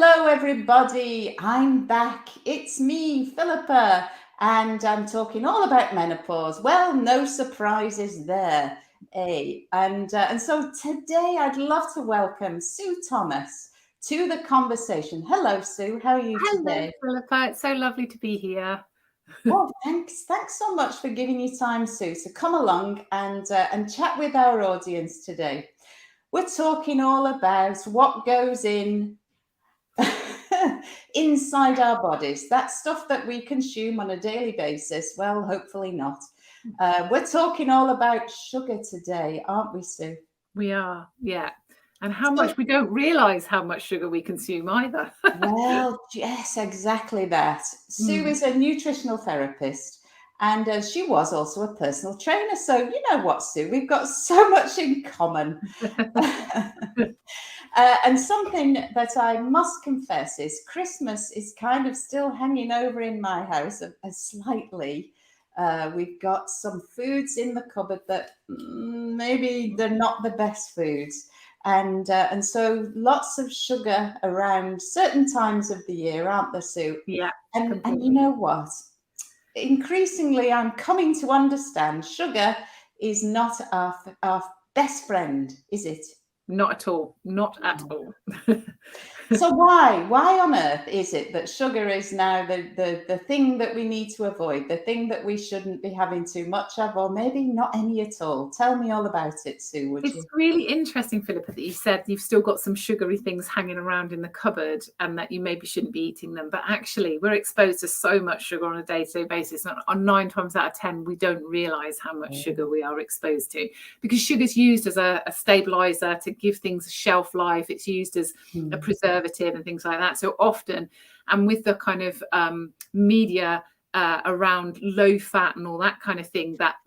Hello, everybody. I'm back. It's me, Philippa, and I'm talking all about menopause. Well, no surprises there, eh? And so today I'd love to welcome Sue Thomas to the conversation. Hello, Sue. How are you Hello, today? Philippa. It's so lovely to be here. Well, thanks. Thanks so much for giving your time, Sue. So come along and chat with our audience today. We're talking all about what goes in inside our bodies, that stuff that we consume on a daily basis. Well, hopefully not. We're talking all about sugar today, aren't we, Sue? We are, yeah. And how So, much we don't realize how much sugar we consume either. well, yes, exactly that. Sue Mm. is a nutritional therapist, and she was also a personal trainer. So, you know what, Sue, we've got so much in common. And something that I must confess is Christmas is kind of still hanging over in my house slightly. We've got some foods in the cupboard that maybe they're not the best foods. And so lots of sugar around certain times of the year, aren't there, Sue? Yeah, And you completely. know what? Increasingly, I'm coming to understand sugar is not our best friend, is it? Not at all. Not at all. So why on earth is it that sugar is now the thing that we need to avoid, the thing that we shouldn't be having too much of, or maybe not any at all? Tell me all about it, Sue, would It's you? really interesting, Philippa, that you said you've still got some sugary things hanging around in the cupboard and that you maybe shouldn't be eating them. But actually, we're exposed to so much sugar on a day-to-day basis. And on 9 times out of 10, we don't realize how much sugar we are exposed to, because sugar is used as a stabilizer to give things a shelf life. It's used as a preservative and things like that. So often, and with the kind of media around low fat and all that kind of thing, that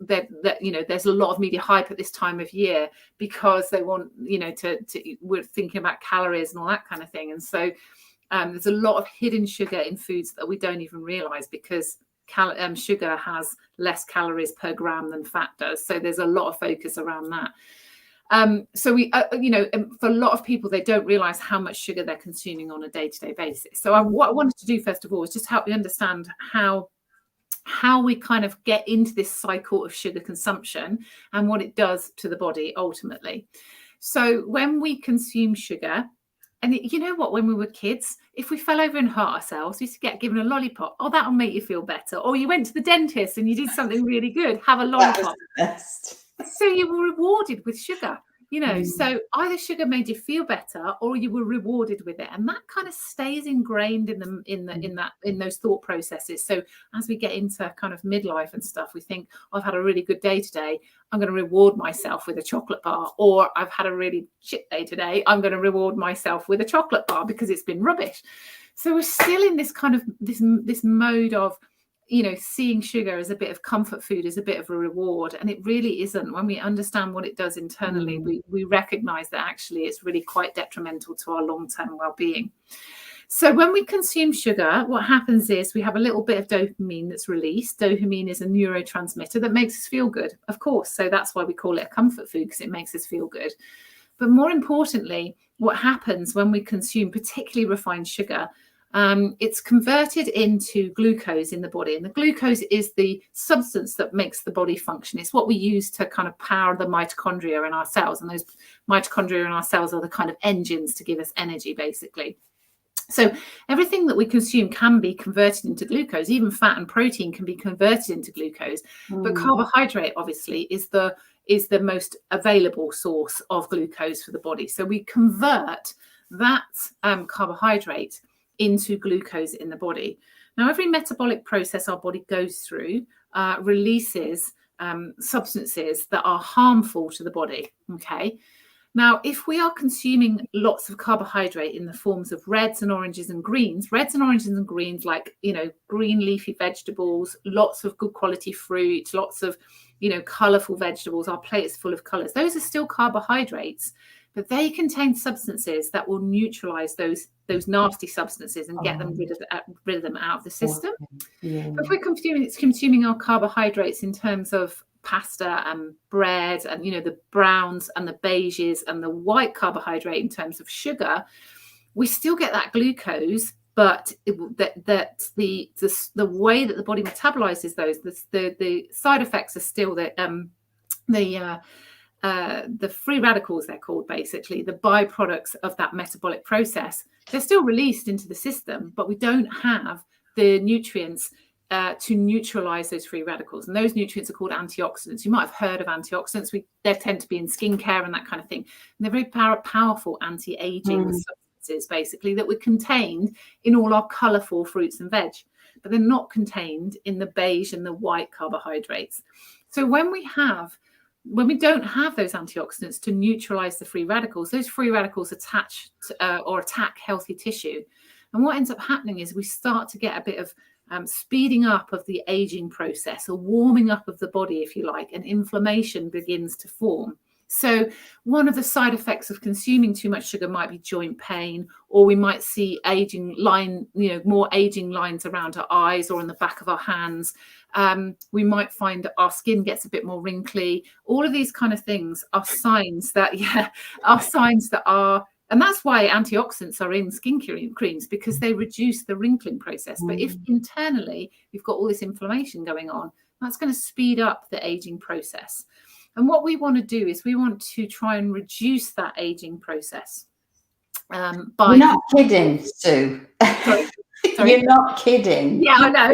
you know, there's a lot of media hype at this time of year because they want, you know, to we're thinking about calories and all that kind of thing. And so there's a lot of hidden sugar in foods that we don't even realize, because sugar has less calories per gram than fat does. So there's a lot of focus around that. So we, you know, for a lot of people, they don't realize how much sugar they're consuming on a day-to-day basis. So what I wanted to do first of all is just help you understand how we kind of get into this cycle of sugar consumption and what it does to the body ultimately. So when we consume sugar, and you know what, when we were kids, if we fell over and hurt ourselves, we used to get given a lollipop. Oh, that'll make you feel better. Or you went to the dentist and you did something really good, have a lollipop. That was the best. So you were rewarded with sugar, you know. Mm. So either sugar made you feel better or you were rewarded with it, and that kind of stays ingrained in those thought processes. So as we get into kind of midlife and stuff, we think, oh, I've had a really good day today, I'm going to reward myself with a chocolate bar. Or I've had a really shit day today, I'm going to reward myself with a chocolate bar because it's been rubbish. So we're still in this kind of this mode of, you know, seeing sugar as a bit of comfort food, as a bit of a reward. And it really isn't. When we understand what it does internally, we recognize that actually it's really quite detrimental to our long-term well-being. So when we consume sugar, what happens is we have a little bit of dopamine that's released. Dopamine is a neurotransmitter that makes us feel good, of course. So that's why we call it a comfort food, because it makes us feel good. But more importantly, what happens when we consume particularly refined sugar, it's converted into glucose in the body. And the glucose is the substance that makes the body function. It's what we use to kind of power the mitochondria in our cells. And those mitochondria in our cells are the kind of engines to give us energy, basically. So everything that we consume can be converted into glucose. Even fat and protein can be converted into glucose. But carbohydrate, obviously, is the most available source of glucose for the body. So we convert that carbohydrate into glucose in the body. Now, every metabolic process our body goes through releases substances that are harmful to the body. Okay. Now, if we are consuming lots of carbohydrate in the forms of reds and oranges and greens, like, you know, green leafy vegetables, lots of good quality fruit, lots of, you know, colorful vegetables, our plate is full of colors. Those are still carbohydrates, but they contain substances that will neutralize those nasty substances and get them rid of them out of the system. Yeah. But if we're consuming our carbohydrates in terms of pasta and bread and, you know, the browns and the beiges and the white carbohydrate in terms of sugar, we still get that glucose, but the way that the body metabolizes those, the side effects are still that the free radicals, they're called, basically the byproducts of that metabolic process, they're still released into the system, but we don't have the nutrients to neutralize those free radicals. And those nutrients are called antioxidants. You might have heard of antioxidants. They tend to be in skincare and that kind of thing. And they're very powerful anti-aging substances, basically, that were contained in all our colorful fruits and veg, but they're not contained in the beige and the white carbohydrates. So when we don't have those antioxidants to neutralize the free radicals, those free radicals attach or attack healthy tissue. And what ends up happening is we start to get a bit of speeding up of the aging process, a warming up of the body, if you like, and inflammation begins to form. So one of the side effects of consuming too much sugar might be joint pain, or we might see more aging lines around our eyes or in the back of our hands. We might find that our skin gets a bit more wrinkly. All of these kind of things are signs that, and that's why antioxidants are in skin creams, because they reduce the wrinkling process. But if internally we've got all this inflammation going on, that's going to speed up the aging process. And what we want to do is we want to try and reduce that aging process. You're not kidding, Sue. Sorry? You're not kidding. Yeah, I know.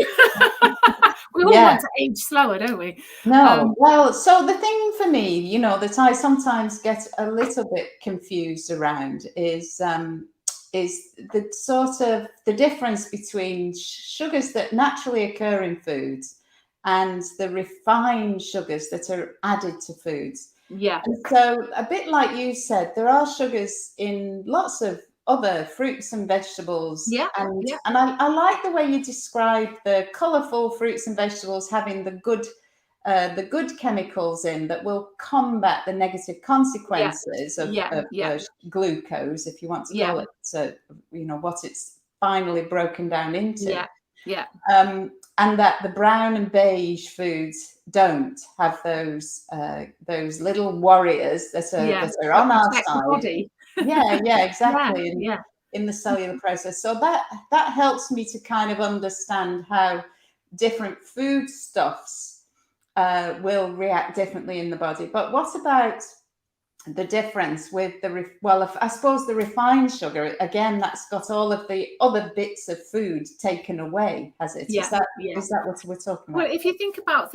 We all want to age slower, don't we? No. Well, so the thing for me, that I sometimes get a little bit confused around is the sort of the difference between sugars that naturally occur in foods and the refined sugars that are added to foods. Yeah. And so a bit like you said, there are sugars in lots of other fruits and vegetables. Yeah. And I like the way you describe the colourful fruits and vegetables having the good chemicals in that will combat the negative consequences of glucose, if you want to call it, what it's finally broken down into. Yeah. And that the brown and beige foods don't have those little warriors that are on our side. Body. Exactly. In the cellular process. So that helps me to kind of understand how different foodstuffs will react differently in the body. But what about the difference with I suppose the refined sugar, again, that's got all of the other bits of food taken away, has it? Is that what we're talking about? Well, if you think about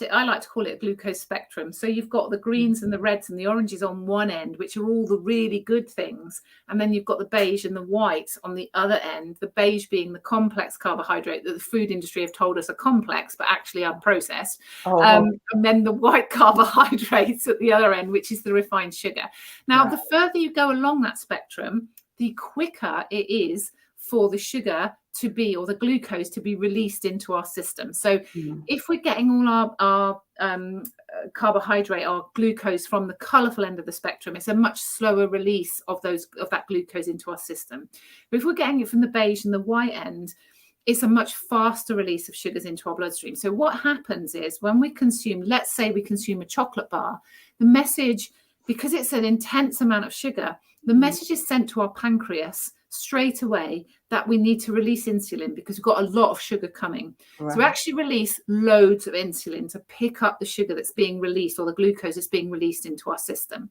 it, I like to call it a glucose spectrum. So you've got the greens and the reds and the oranges on one end, which are all the really good things. And then you've got the beige and the white on the other end, the beige being the complex carbohydrate that the food industry have told us are complex, but actually are processed. And then the white carbohydrates at the other end, which is the refined sugar. Now, the further you go along that spectrum, the quicker it is for the sugar to be, or the glucose to be released into our system. So if we're getting all our carbohydrate, our glucose from the colourful end of the spectrum, it's a much slower release of that glucose into our system. But if we're getting it from the beige and the white end, it's a much faster release of sugars into our bloodstream. So what happens is when we consume, let's say we consume a chocolate bar, the message, because it's an intense amount of sugar, the message is sent to our pancreas straight away that we need to release insulin because we've got a lot of sugar coming. So we actually release loads of insulin to pick up the sugar that's being released, or the glucose that's being released into our system.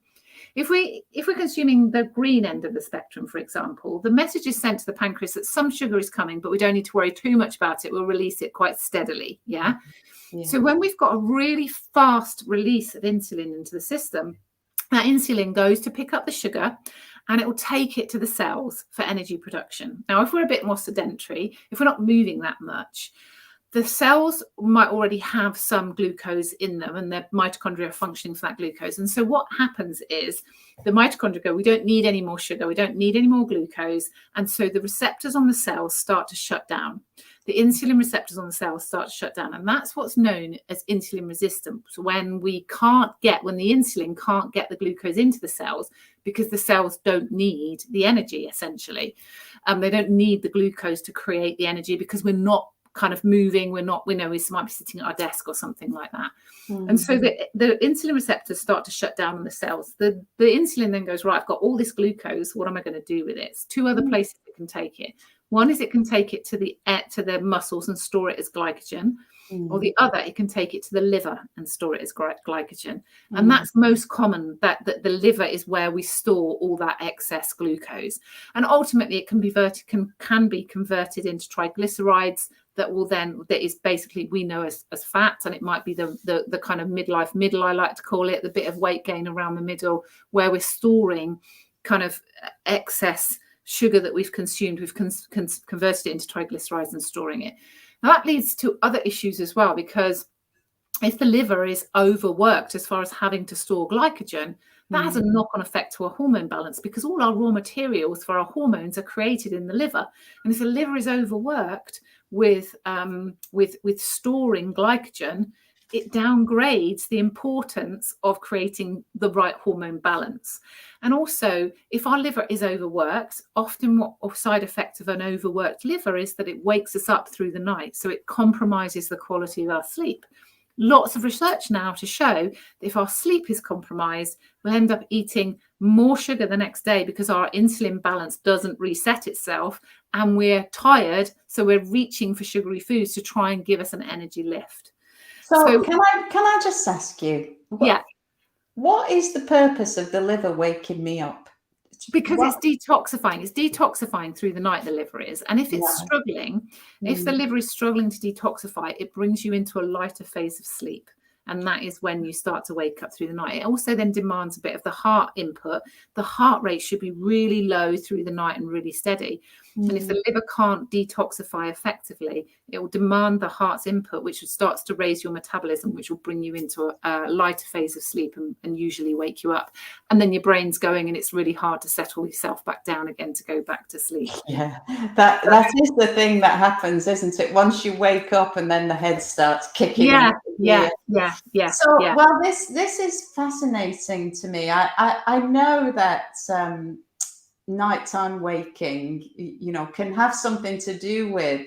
If we're consuming the green end of the spectrum, for example, the message is sent to the pancreas that some sugar is coming, but we don't need to worry too much about it. We'll release it quite steadily. Yeah. So when we've got a really fast release of insulin into the system, that insulin goes to pick up the sugar and it will take it to the cells for energy production. Now, if we're a bit more sedentary, if we're not moving that much, the cells might already have some glucose in them and their mitochondria are functioning for that glucose. And so what happens is the mitochondria go, we don't need any more sugar, we don't need any more glucose. And so the receptors on the cells start to shut down. The insulin receptors on the cells start to shut down. And that's what's known as insulin resistance, when the insulin can't get the glucose into the cells because the cells don't need the energy, essentially. They don't need the glucose to create the energy because we're not kind of moving, we know we might be sitting at our desk or something like that. Mm. And so the insulin receptors start to shut down on the cells. The insulin then goes, right, I've got all this glucose, what am I going to do with it? It's two other places it can take it. One is it can take it to the muscles and store it as glycogen, or the other, it can take it to the liver and store it as glycogen. And that's most common, that the liver is where we store all that excess glucose. And ultimately it can be converted into triglycerides that is basically, we know as fat, and it might be the kind of midlife middle, I like to call it, the bit of weight gain around the middle, where we're storing kind of excess sugar that we've consumed. We've converted it into triglycerides and storing it. Now that leads to other issues as well, because if the liver is overworked as far as having to store glycogen, that has a knock-on effect to our hormone balance, because all our raw materials for our hormones are created in the liver. And if the liver is overworked with storing glycogen, it downgrades the importance of creating the right hormone balance. And also, if our liver is overworked, often what a side effect of an overworked liver is that it wakes us up through the night. So it compromises the quality of our sleep. Lots of research now to show that if our sleep is compromised, we'll end up eating more sugar the next day because our insulin balance doesn't reset itself, and we're tired, so we're reaching for sugary foods to try and give us an energy lift. So can I just ask you, what is the purpose of the liver waking me up? Because it's detoxifying through the night, the liver is. And if it's struggling, if the liver is struggling to detoxify, it brings you into a lighter phase of sleep. And that is when you start to wake up through the night. It also then demands a bit of the heart input. The heart rate should be really low through the night and really steady. And if the liver can't detoxify effectively, it will demand the heart's input, which starts to raise your metabolism, which will bring you into a lighter phase of sleep and usually wake you up. And then your brain's going, and it's really hard to settle yourself back down again to go back to sleep. Yeah, that is the thing that happens, isn't it? Once you wake up and then the head starts kicking. Yeah. So, well, this is fascinating to me. I know that nighttime waking, can have something to do with,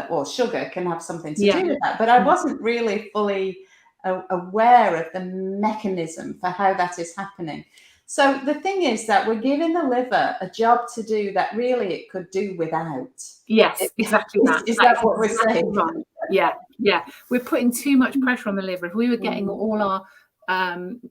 or sugar can have something to do with that. But I wasn't really fully aware of the mechanism for how that is happening. So the thing is that we're giving the liver a job to do that really it could do without. Yes, exactly that. Is that what we're saying? Right. Yeah. We're putting too much pressure on the liver. If we were getting all our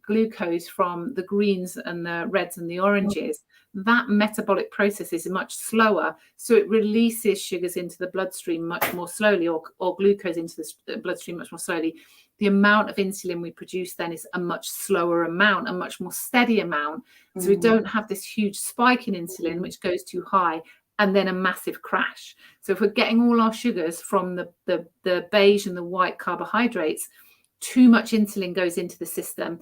glucose from the greens and the reds and the oranges, that metabolic process is much slower. So it releases sugars into the bloodstream much more slowly, or glucose into the bloodstream much more slowly. The amount of insulin we produce then is a much slower amount, a much more steady amount. So we don't have this huge spike in insulin, which goes too high, and then a massive crash. So if we're getting all our sugars from the beige and the white carbohydrates, too much insulin goes into the system,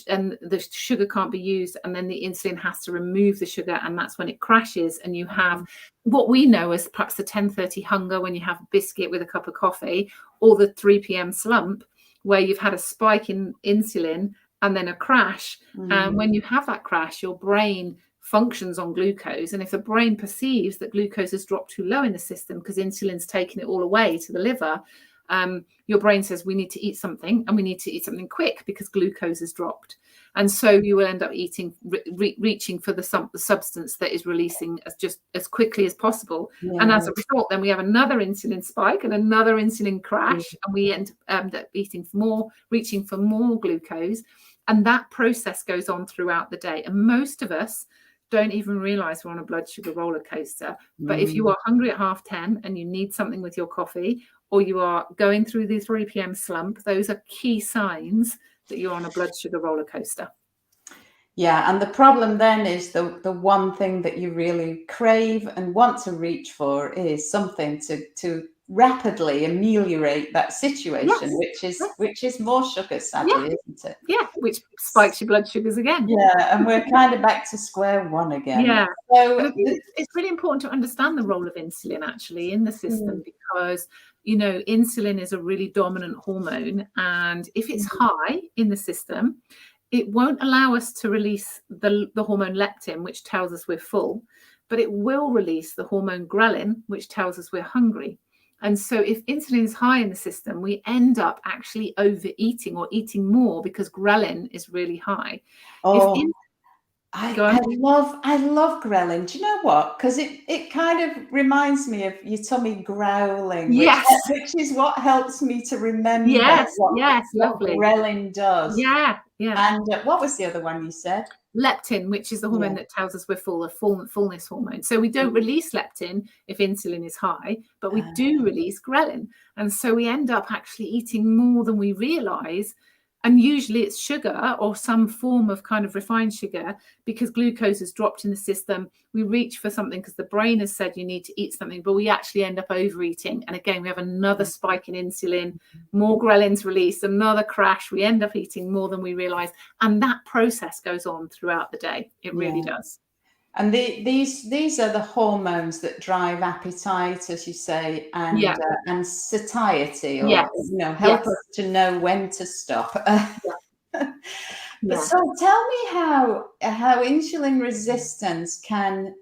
and the sugar can't be used, and then the insulin has to remove the sugar, and that's when it crashes, and you have what we know as perhaps the 10:30 hunger, when you have a biscuit with a cup of coffee, or the 3 p.m. slump, where you've had a spike in insulin and then a crash. And when you have that crash, your brain functions on glucose, and if the brain perceives that glucose has dropped too low in the system because insulin's taken it all away to the liver, your brain says we need to eat something, and we need to eat something quick because glucose has dropped. And so you will end up reaching for the substance that is releasing as quickly as possible. And as a result, then we have another insulin spike and another insulin crash, and we end up reaching for more glucose. And that process goes on throughout the day. And most of us don't even realize we're on a blood sugar roller coaster. But if you are hungry at 10:30 and you need something with your coffee, or you are going through the 3 p.m. slump, those are key signs that you're on a blood sugar roller coaster. Yeah, and the problem then is the one thing that you really crave and want to reach for is something to rapidly ameliorate that situation, which is more sugar, sadly, isn't it? Yeah, which spikes your blood sugars again. Yeah, and we're kind of back to square one again. Yeah. So it's really important to understand the role of insulin actually in the system, because insulin is a really dominant hormone, and if it's high in the system, it won't allow us to release the hormone leptin, which tells us we're full, but it will release the hormone ghrelin, which tells us we're hungry. And so if insulin is high in the system, we end up actually overeating or eating more because ghrelin is really high. Oh, Go I on. love ghrelin. Do you know what? Because it kind of reminds me of your tummy growling, Yes. which is what helps me to remember Yes. what Lovely. ghrelin does. Yeah. And what was the other one you said? Leptin, which is the hormone that tells us we're full, of fullness hormone. So we don't release leptin if insulin is high, but we do release ghrelin. And so we end up actually eating more than we realize. And usually it's sugar or some form of kind of refined sugar, because glucose is dropped in the system. We reach for something because the brain has said you need to eat something, but we actually end up overeating. And again, we have another spike in insulin, more ghrelin's released, another crash. We end up eating more than we realize. And that process goes on throughout the day. It really does. And these are the hormones that drive appetite, as you say, and satiety, or help us to know when to stop. But so tell me how insulin resistance can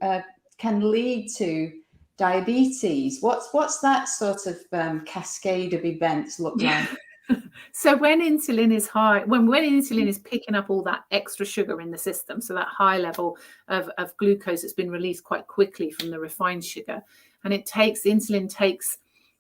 lead to diabetes. What's that sort of cascade of events look like? So when insulin is high, when insulin is picking up all that extra sugar in the system, so that high level of glucose that's been released quite quickly from the refined sugar, and insulin takes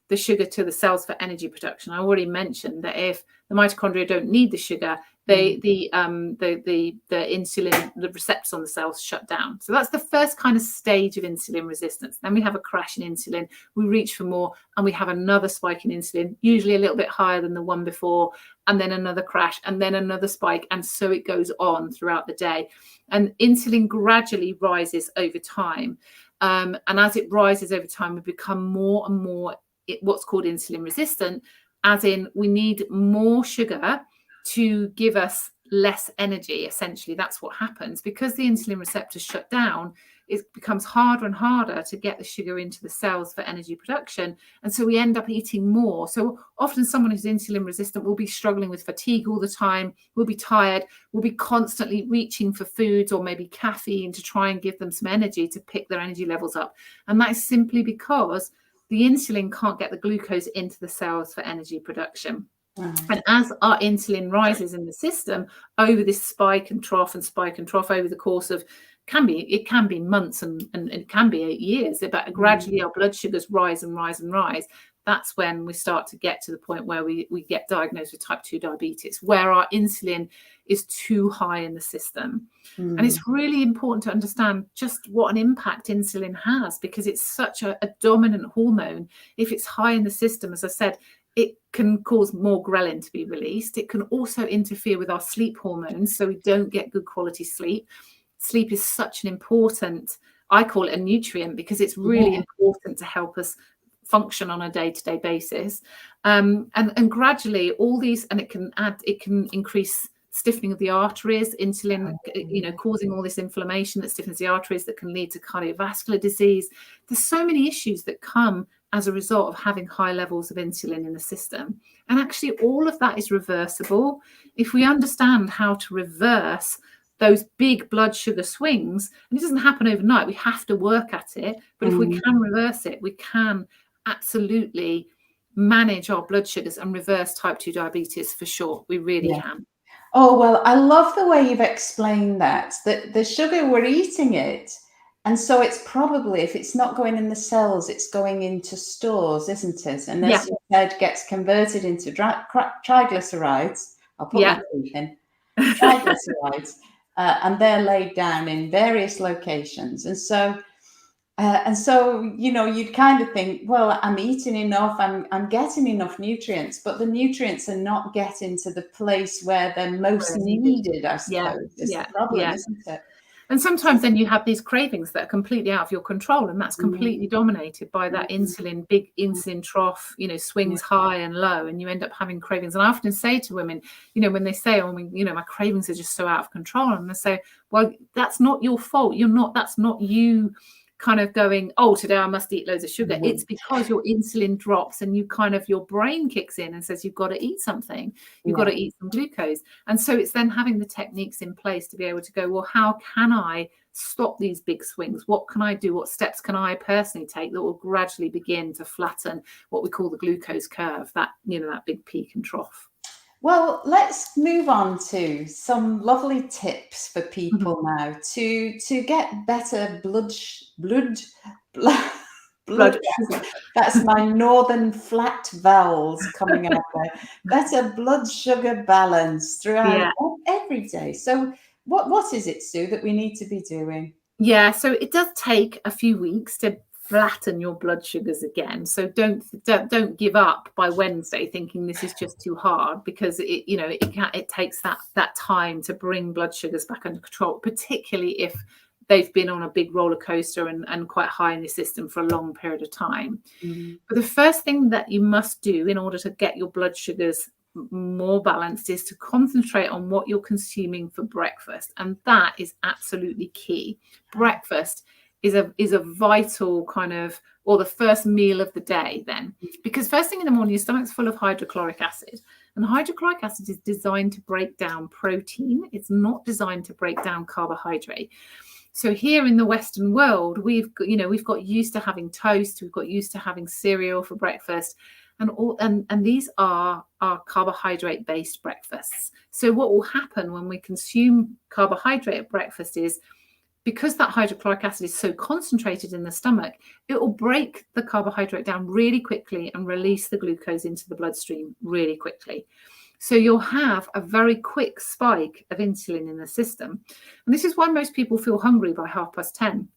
the sugar to the cells for energy production. I already mentioned that if the mitochondria don't need the sugar, the insulin, the receptors on the cells shut down. So that's the first kind of stage of insulin resistance. Then we have a crash in insulin, we reach for more, and we have another spike in insulin, usually a little bit higher than the one before, and then another crash, and then another spike, and so it goes on throughout the day. And insulin gradually rises over time. And as it rises over time, we become more and more what's called insulin resistant, as in we need more sugar to give us less energy. Essentially, that's what happens. Because the insulin receptors shut down, it becomes harder and harder to get the sugar into the cells for energy production. And so we end up eating more. So often someone who's insulin resistant will be struggling with fatigue all the time, will be tired, will be constantly reaching for foods or maybe caffeine to try and give them some energy to pick their energy levels up. And that is simply because the insulin can't get the glucose into the cells for energy production. And as our insulin rises in the system over this spike and trough over the course of, it can be months and it can be 8 years, but gradually our blood sugars rise and rise and rise. That's when we start to get to the point where we get diagnosed with type 2 diabetes, where our insulin is too high in the system. And it's really important to understand just what an impact insulin has, because it's such a dominant hormone. If it's high in the system, as I said, it can cause more ghrelin to be released. It can also interfere with our sleep hormones, so we don't get good quality sleep. Sleep is such an important, I call it a nutrient, because it's really important to help us function on a day-to-day basis. And gradually all these, and it can increase stiffening of the arteries, insulin, causing all this inflammation that stiffens the arteries, that can lead to cardiovascular disease. There's so many issues that come as a result of having high levels of insulin in the system. And actually all of that is reversible. If we understand how to reverse those big blood sugar swings, and it doesn't happen overnight, we have to work at it, but if we can reverse it, we can absolutely manage our blood sugars and reverse type 2 diabetes for sure. We really can. Oh, well, I love the way you've explained that the sugar, we're eating it. And so it's probably, if it's not going in the cells, it's going into stores, isn't it? And as you said, gets converted into triglycerides. I'll put my teeth in. Triglycerides. And they're laid down in various locations. And so, you'd kind of think, well, I'm eating enough, I'm getting enough nutrients, but the nutrients are not getting to the place where they're most needed, I suppose. It's the problem, isn't it? And sometimes then you have these cravings that are completely out of your control, and that's completely dominated by that big insulin trough, swings high and low, and you end up having cravings. And I often say to women, when they say, my cravings are just so out of control, and I say, well, that's not your fault. That's not you kind of going, oh, today I must eat loads of sugar. It's because your insulin drops and your brain kicks in and says, you've got to eat something. You've got to eat some glucose. And so it's then having the techniques in place to be able to go, well, how can I stop these big swings? What can I do? What steps can I personally take that will gradually begin to flatten what we call the glucose curve, that, that big peak and trough? Well, let's move on to some lovely tips for people now to get better blood sugar. That's my northern flat vowels coming out there. Better blood sugar balance throughout every day. So what is it, Sue, that we need to be doing? Yeah, so it does take a few weeks to flatten your blood sugars again. So don't give up by Wednesday thinking this is just too hard, because it takes that time to bring blood sugars back under control, particularly if they've been on a big roller coaster and quite high in the system for a long period of time. But the first thing that you must do in order to get your blood sugars more balanced is to concentrate on what you're consuming for breakfast, and that is absolutely key. Breakfast is a vital kind of, or the first meal of the day then, because first thing in the morning your stomach's full of hydrochloric acid, and hydrochloric acid is designed to break down protein. It's not designed to break down carbohydrate. So here in the Western world, we've got used to having toast, we've got used to having cereal for breakfast, and these are carbohydrate-based breakfasts. So what will happen when we consume carbohydrate at breakfast is, because that hydrochloric acid is so concentrated in the stomach, it will break the carbohydrate down really quickly and release the glucose into the bloodstream really quickly. So you'll have a very quick spike of insulin in the system. And this is why most people feel hungry by 10:30.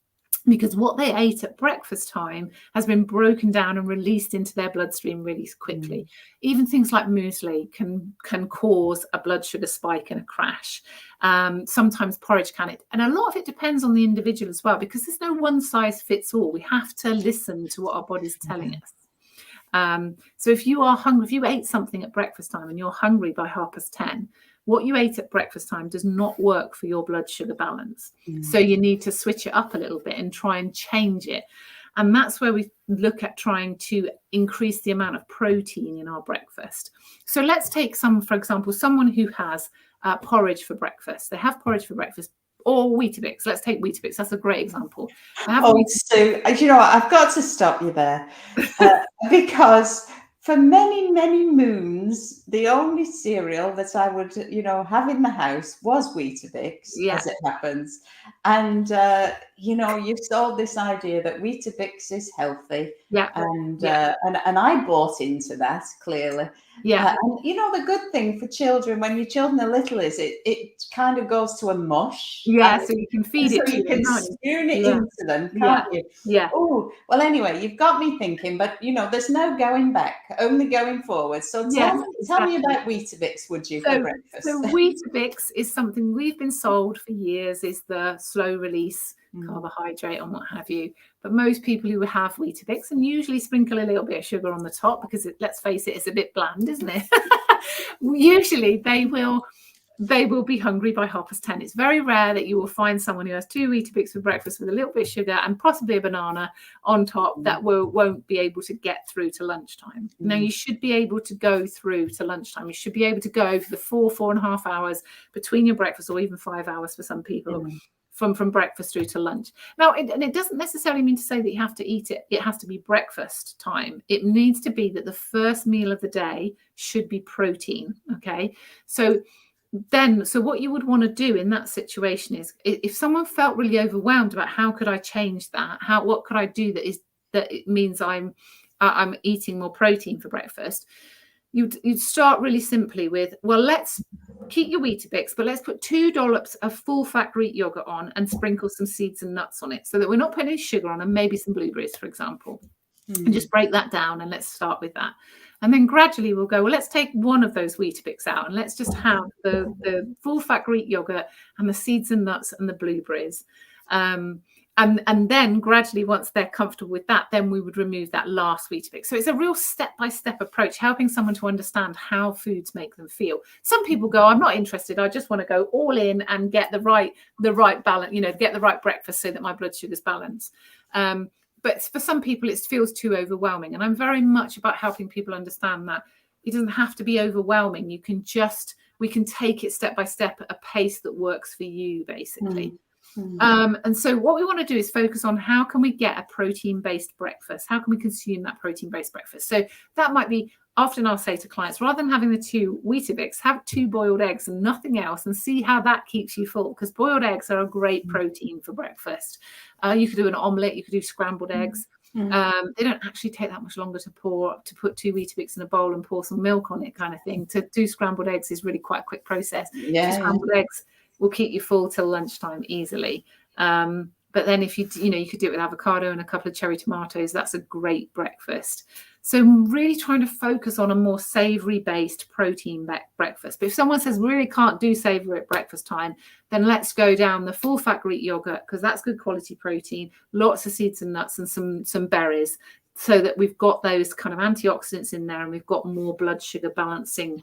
Because what they ate at breakfast time has been broken down and released into their bloodstream really quickly. Even things like muesli can cause a blood sugar spike and a crash. Sometimes porridge can. And a lot of it depends on the individual as well, because there's no one size fits all. We have to listen to what our body's telling us. So if you are hungry, if you ate something at breakfast time and you're hungry by 10:30, what you ate at breakfast time does not work for your blood sugar balance. So you need to switch it up a little bit and try and change it. And that's where we look at trying to increase the amount of protein in our breakfast. So let's take for example, someone who has porridge for breakfast. They have porridge for breakfast, or Weetabix. Let's take Weetabix. That's a great example. So, you know what? I've got to stop you there because for many, many moons, the only cereal that I would, have in the house was Weetabix, as it happens. And, you've sold this idea that Weetabix is healthy. And I bought into that, clearly. And, the good thing for children, when your children are little, is it kind of goes to a mush. So you can feed it so you can spoon it into them, can't you? Oh, well, anyway, you've got me thinking, but, there's no going back, only going forward. So tell me about Weetabix, would you, for breakfast? So Weetabix is something we've been sold for years, is the slow release carbohydrate and what have you. But most people who have Weetabix, and usually sprinkle a little bit of sugar on the top, because let's face it, it's a bit bland, isn't it? Usually they will be hungry by 10:30. It's very rare that you will find someone who has 2 Weetabix for breakfast with a little bit of sugar and possibly a banana on top that won't be able to get through to lunchtime. Now, you should be able to go through to lunchtime. You should be able to go for the 4.5 hours between your breakfast, or even 5 hours for some people. From breakfast through to lunch. Now, it doesn't necessarily mean to say that you have to eat it. It has to be breakfast time. It needs to be that the first meal of the day should be protein. Okay, so what you would want to do in that situation is, if someone felt really overwhelmed about how could I change that, what could I do that it means I'm eating more protein for breakfast, you'd start really simply with, well, let's keep your Weetabix, but let's put 2 dollops of full-fat Greek yogurt on and sprinkle some seeds and nuts on it, so that we're not putting any sugar on, and maybe some blueberries, for example. And just break that down, and let's start with that. And then gradually we'll go, well, let's take one of those Weetabix out, and let's just have the full-fat Greek yogurt and the seeds and nuts and the blueberries. And then gradually, once they're comfortable with that, then we would remove that last Weetabix. So it's a real step-by-step approach, helping someone to understand how foods make them feel. Some people go, I'm not interested. I just want to go all in and get the right balance, get the right breakfast so that my blood sugar's balanced. But for some people, it feels too overwhelming. And I'm very much about helping people understand that it doesn't have to be overwhelming. We can take it step by step at a pace that works for you, basically. And so what we want to do is focus on how can we get a protein-based breakfast? How can we consume that protein-based breakfast? So that might be, often I'll say to clients, rather than having the 2 Weetabix, have 2 boiled eggs and nothing else, and see how that keeps you full, because boiled eggs are a great protein for breakfast. You could do an omelette, you could do scrambled eggs. They don't actually take that much longer to put 2 Weetabix in a bowl and pour some milk on it, kind of thing. To do scrambled eggs is really quite a quick process. Scrambled eggs will keep you full till lunchtime easily. But then if you could do it with avocado and a couple of cherry tomatoes, that's a great breakfast. So I'm really trying to focus on a more savory based protein breakfast. But if someone says really can't do savory at breakfast time, then let's go down the full fat Greek yogurt, because that's good quality protein, lots of seeds and nuts and some berries, so that we've got those kind of antioxidants in there, and we've got a more blood sugar balancing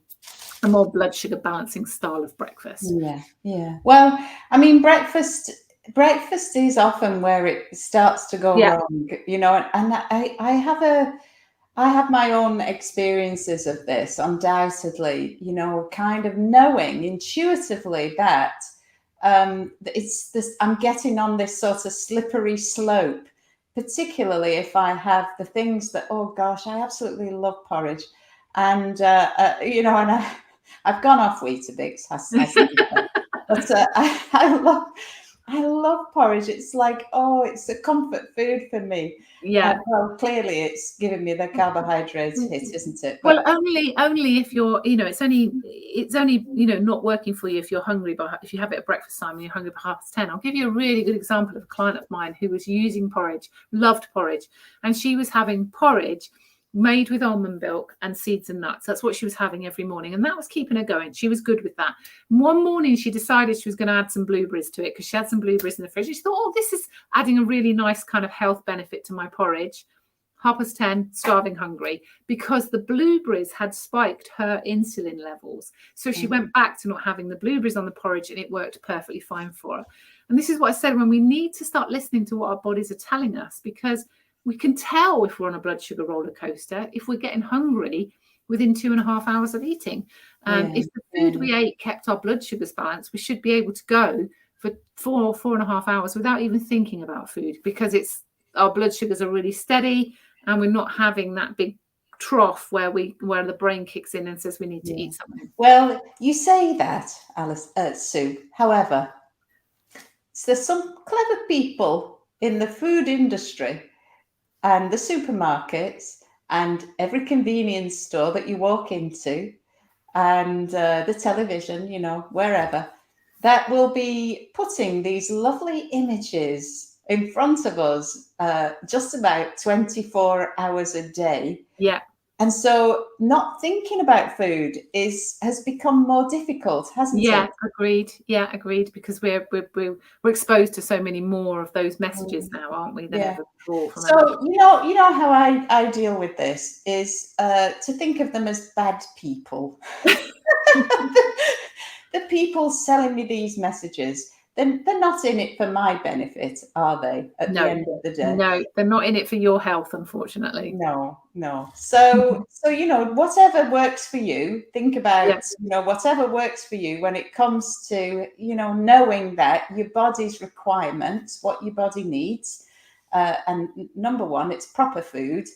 style of breakfast. Yeah. Well, I mean, breakfast is often where it starts to go wrong, and I have my own experiences of this, undoubtedly, kind of knowing intuitively that it's this, I'm getting on this sort of slippery slope, particularly if I have the things that, oh gosh, I absolutely love porridge. And, and I've gone off Weetabix, but I love porridge. It's like, it's a comfort food for me. Yeah. Well, clearly it's giving me the carbohydrates hit, isn't it? But, well, only if you're, it's only not working for you if you're hungry, but if you have it at breakfast time and you're hungry by 10:30. I'll give you a really good example of a client of mine who was using porridge, loved porridge, and she was having porridge made with almond milk and seeds and nuts. That's what she was having every morning, and that was keeping her going. She was good with that. One morning she decided she was going to add some blueberries to it, because she had some blueberries in the fridge. She thought, this is adding a really nice kind of health benefit to my porridge. 10:30, starving hungry, because the blueberries had spiked her insulin levels. So she went back to not having the blueberries on the porridge, and it worked perfectly fine for her. And this is what I said, when we need to start listening to what our bodies are telling us, because we can tell if we're on a blood sugar roller coaster, if we're getting hungry within 2.5 hours of eating. If the food we ate kept our blood sugars balanced, we should be able to go for 4.5 hours without even thinking about food, because our blood sugars are really steady, and we're not having that big trough where the brain kicks in and says we need to eat something. Well, you say that, Sue. However, there's some clever people in the food industry and the supermarkets and every convenience store that you walk into, and the television, wherever, that will be putting these lovely images in front of us just about 24 hours a day. Yeah. And so not thinking about food has become more difficult, hasn't it? Agreed. Yeah, agreed. Because we're exposed to so many more of those messages now, aren't we, than ever before? So you know how I deal with this is to think of them as bad people. The people selling me these messages, they're not in it for my benefit, are they? At the end of the day, no, they're not in it for your health, unfortunately. No. So whatever works for you. Think about whatever works for you when it comes to knowing that your body's requirements, what your body needs, and number one, it's proper food.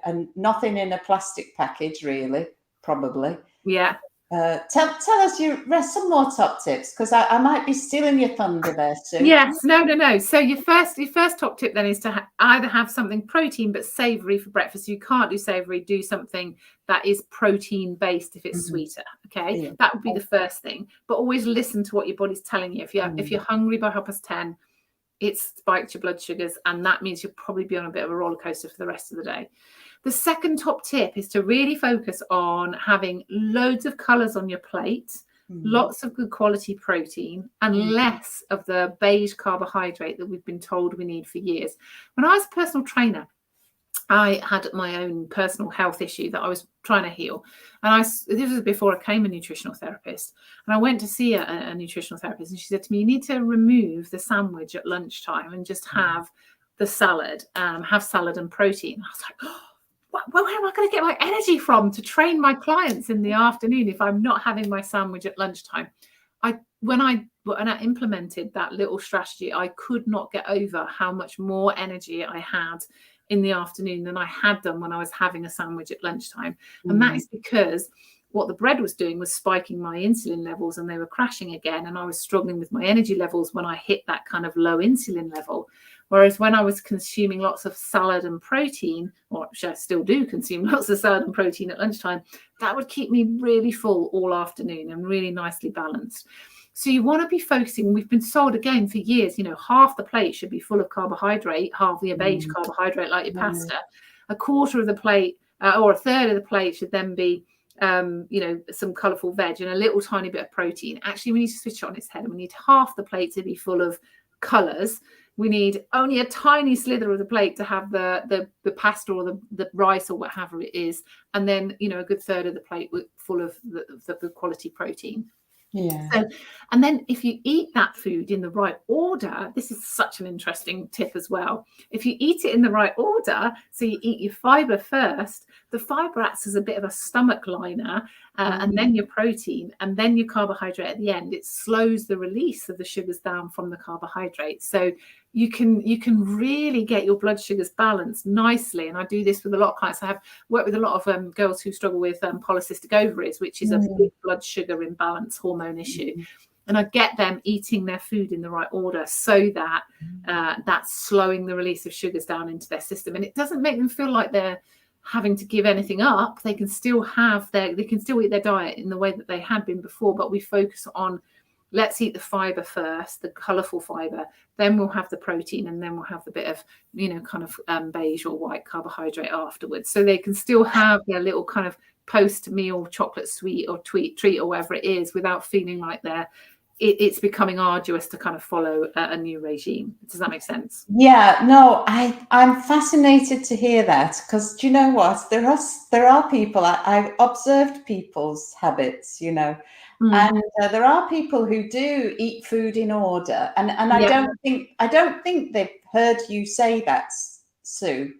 And nothing in a plastic package, really, probably. Yeah. Tell us some more top tips, because I might be stealing your thunder there, Sue. Yes, no. So your first top tip then is to either have something protein but savoury for breakfast. You can't do savoury, do something that is protein based if it's sweeter. Okay, that would be the first thing. But always listen to what your body's telling you. If you're hungry by 10:30, it's spiked your blood sugars, and that means you'll probably be on a bit of a roller coaster for the rest of the day. The second top tip is to really focus on having loads of colours on your plate, lots of good quality protein, and less of the beige carbohydrate that we've been told we need for years. When I was a personal trainer, I had my own personal health issue that I was trying to heal. And this was before I became a nutritional therapist. And I went to see a nutritional therapist, and she said to me, you need to remove the sandwich at lunchtime and just have the salad, have salad and protein. I was like, oh, where am I going to get my energy from to train my clients in the afternoon if I'm not having my sandwich at lunchtime? When I implemented that little strategy, I could not get over how much more energy I had in the afternoon than I had done when I was having a sandwich at lunchtime. And that is because what the bread was doing was spiking my insulin levels, and they were crashing again. And I was struggling with my energy levels when I hit that kind of low insulin level. Whereas when I was consuming lots of salad and protein, or actually I still do consume lots of salad and protein at lunchtime, that would keep me really full all afternoon and really nicely balanced. So you want to be focusing, we've been sold again for years, half the plate should be full of carbohydrate, half the beige carbohydrate like your pasta. A quarter of the plate or a third of the plate should then be some colourful veg and a little tiny bit of protein. Actually, we need to switch it on its head, and we need half the plate to be full of colours. We need only a tiny slither of the plate to have the pasta or the rice or whatever it is, and then a good third of the plate full of the quality protein. Yeah. So, and then if you eat that food in the right order, this is such an interesting tip as well. If you eat it in the right order, so you eat your fibre first, the fibre acts as a bit of a stomach liner, and then your protein, and then your carbohydrate at the end. It slows the release of the sugars down from the carbohydrates. So you can really get your blood sugars balanced nicely. And I do this with a lot of clients. I have worked with a lot of girls who struggle with polycystic ovaries, which is a big blood sugar imbalance hormone issue. And I get them eating their food in the right order so that that's slowing the release of sugars down into their system. And it doesn't make them feel like they're having to give anything up. They can still eat their diet in the way that they had been before, but we focus on, let's eat the fibre first, the colourful fibre, then we'll have the protein, and then we'll have the bit of, beige or white carbohydrate afterwards. So they can still have their little kind of post-meal chocolate sweet or treat or whatever it is without feeling like it's becoming arduous to kind of follow a new regime. Does that make sense? Yeah, no, I'm fascinated to hear that, because do you know what? There are people, I've observed people's habits, and there are people who do eat food in order, and I don't think they've heard you say that, Sue.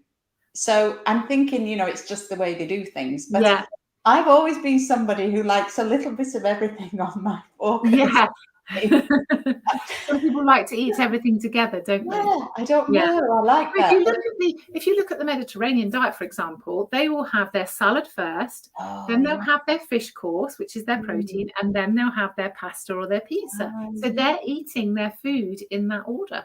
So I'm thinking, it's just the way they do things. But I've always been somebody who likes a little bit of everything on my fork. Yeah. Some people like to eat everything together, don't they? Yeah, I don't know. I like that. If you look at the Mediterranean diet, for example, they will have their salad first, then they'll have their fish course, which is their protein, and then they'll have their pasta or their pizza. So they're eating their food in that order.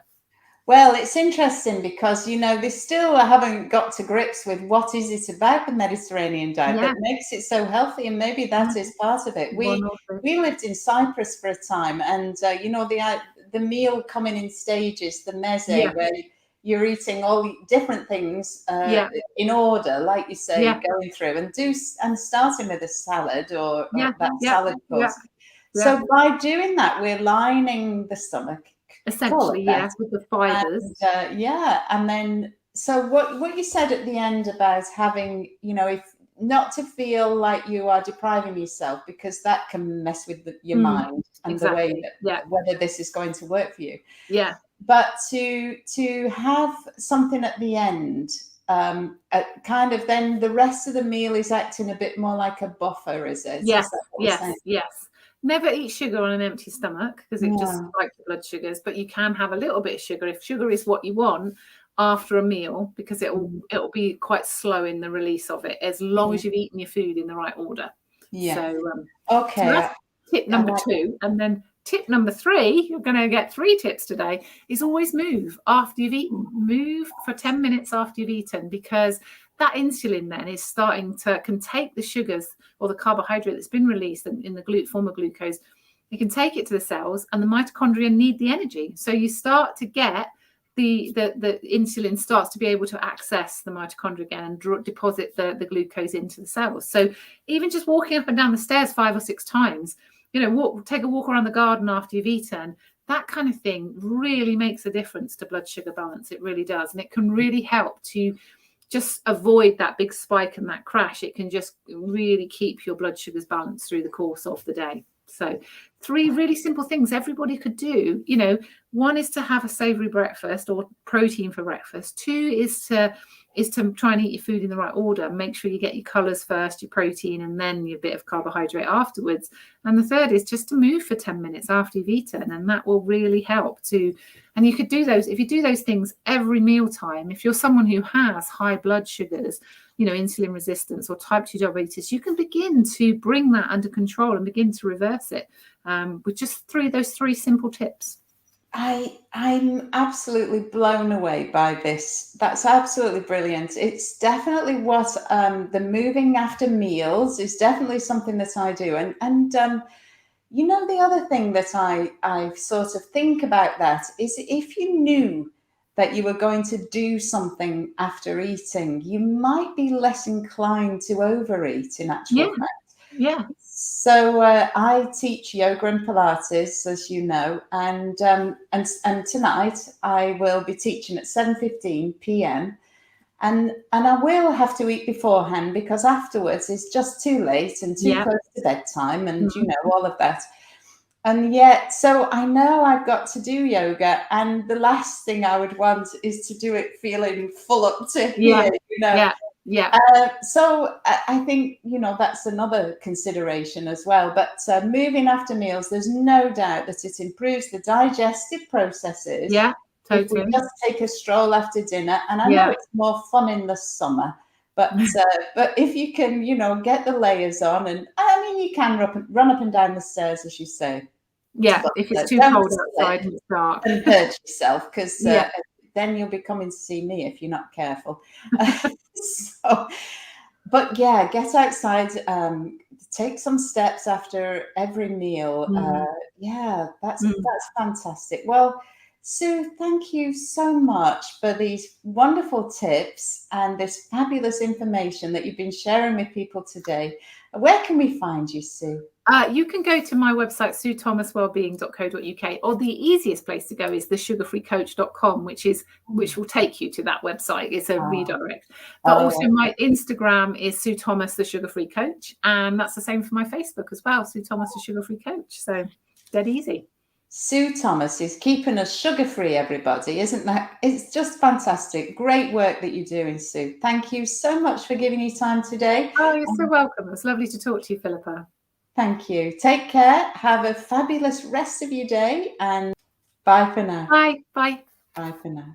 Well, it's interesting because, they still haven't got to grips with what is it about the Mediterranean diet that makes it so healthy, and maybe that is part of it. We lived in Cyprus for a time, and, the meal coming in stages, the meze, where you're eating all different things in order, like you say, going through, and starting with a salad or that salad course. So by doing that, we're lining the stomach. Essentially, with the fibers. And then, so what you said at the end about having, if not to feel like you are depriving yourself, because that can mess with your mind and the way that whether this is going to work for you. Yeah. But to have something at the end, kind of then the rest of the meal is acting a bit more like a buffer, is it? Yes. Never eat sugar on an empty stomach, because it just spikes your blood sugars, but you can have a little bit of sugar if sugar is what you want after a meal, because it'll be quite slow in the release of it, as long as you've eaten your food in the right order. So that's tip number 2. And then tip number 3, you're going to get 3 tips today, is always move after you've eaten. Move for 10 minutes after you've eaten, because that insulin then is can take the sugars or the carbohydrate that's been released in the form of glucose. It can take it to the cells, and the mitochondria need the energy. So you start to get the insulin starts to be able to access the mitochondria again and deposit the glucose into the cells. So even just walking up and down the stairs 5 or 6 times, take a walk around the garden after you've eaten, that kind of thing really makes a difference to blood sugar balance. It really does. And it can really help to just avoid that big spike and that crash. It can just really keep your blood sugars balanced through the course of the day. So 3 really simple things everybody could do. You know, 1 is to have a savoury breakfast or protein for breakfast. 2 is to try and eat your food in the right order. Make sure you get your colours first, your protein, and then your bit of carbohydrate afterwards. And the 3rd is just to move for 10 minutes after you've eaten, and that will really help to. And you could do those, if you do those things every mealtime. If you're someone who has high blood sugars, you know, insulin resistance or type 2 diabetes, you can begin to bring that under control and begin to reverse it with just those 3 simple tips. I'm absolutely blown away by this. That's absolutely brilliant. It's definitely what the moving after meals is definitely something that I do. And you know, the other thing that I sort of think about that is if you knew that you were going to do something after eating, you might be less inclined to overeat in actual fact. Yeah. So I teach yoga and Pilates, as you know, and tonight I will be teaching at 7:15 p.m. And I will have to eat beforehand because afterwards it's just too late and too close to bedtime, and you know, all of that. And yet, so I know I've got to do yoga, and the last thing I would want is to do it feeling full up to here, you know. So I think, you know, that's another consideration as well. But moving after meals, there's no doubt that it improves the digestive processes. Yeah, totally. If we just take a stroll after dinner, and I know it's more fun in the summer, but if you can, you know, get the layers on, and I mean, you can run up and down the stairs, as you say. Yeah, but, if it's too cold outside and it's dark. And hurt yourself, because then you'll be coming to see me if you're not careful. So, but yeah, get outside, take some steps after every meal. That's fantastic. Well, Sue, thank you so much for these wonderful tips and this fabulous information that you've been sharing with people today. Where can we find you, Sue? You can go to my website, suethomaswellbeing.co.uk, or the easiest place to go is thessugarfreecoach.com, which will take you to that website. It's a redirect. But also my Instagram is Sue Thomas, the Sugar Free Coach, and that's the same for my Facebook as well, Sue Thomas, the Sugar Free Coach. So dead easy. Sue Thomas is keeping us sugar-free, everybody. Isn't that? It's just fantastic. Great work that you're doing, Sue. Thank you so much for giving you time today. Oh, you're so welcome. It's lovely to talk to you, Philippa. Thank you. Take care. Have a fabulous rest of your day, and bye for now. Bye. Bye. Bye for now.